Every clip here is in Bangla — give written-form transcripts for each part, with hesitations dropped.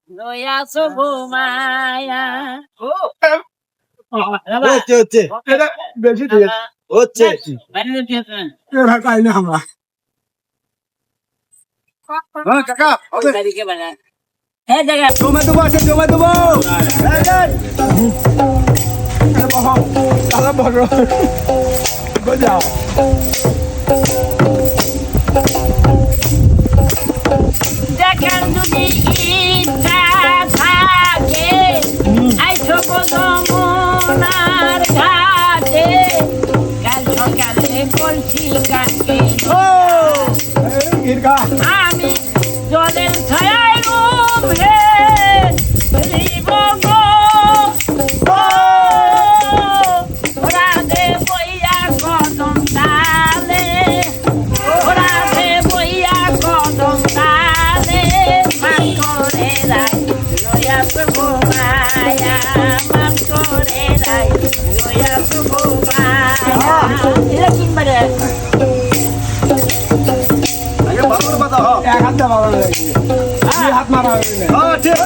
রয়াছো ঘুমায়া হচ্ছে এটা বেশি ঠিক আছে হচ্ছে পাই না আমরা হ্যাঁ কাকা হবে হ্যাঁ জায়গা জমা দেবো আছে জমা দেবো তারা বড় বোঝাও দেখার যদি ইচ্ছা থাকে আইসো যমুনার ঘাটে কাল সকালে কলসি কাকে গিরগা আমি জলের ছায়ায় রূপ হে জীব গো রাধে বইয়া কদম তালে রাধে বইয়া কদম তালে মান করে রাই রয়াস ঘুমায়া মান করে রাই রয়াস ঘুমায়া এটা কিনবারে এক হাত দেওয়া ভালো লাগে দুই হাত মারা হবে না ঠিক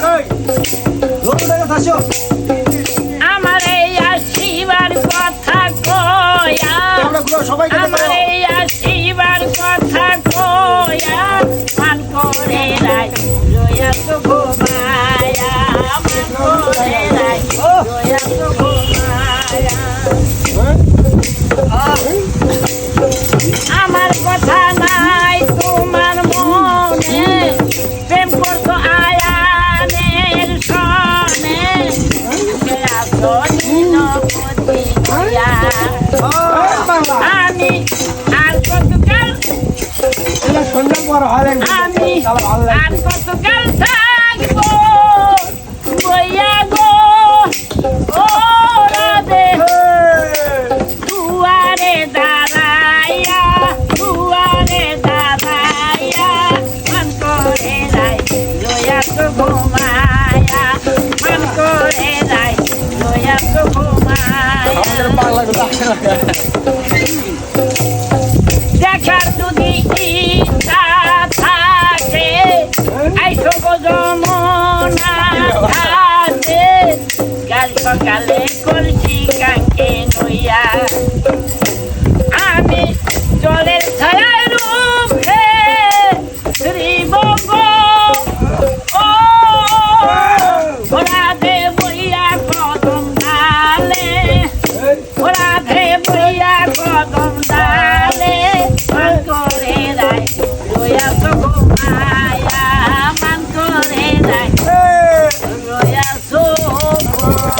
আমার এই আসিবার কথা কয়া আমার এই আসিবার কথা কয়া মান করে রাই রয়াস ঘুমায়া মান করে রাই রয়াস ঘুমায়া আমার কথা নাই তোমার মনে প্রেম করতো আয়ানের সনে আসো দিনপতি হইয়া আমি আর কতকাল সন্ধ্যা পর হয় আমি আর কতকাল থাকবো বইয়া গো ও রাধে দুয়ারে দাঁড়াইয়া মান করে রাই লয়া তো ঘুমায়া মান করে রাই লয়া তো ঘুমায়া দেখার যদি ইচ্ছা থাকে আইসো গো যমুনার ঘাটে কাল সকালে কলসি কাকে নইয়া আমি জলের ছায়ায় রূপ হে শ্রীব গো ও রাধে বইয়া কদম ডালে রাধে বইয়া কদম ডালে মান করে রাই রয়াস ঘুমায়া মান করে রাই রয়াস ঘুমায়া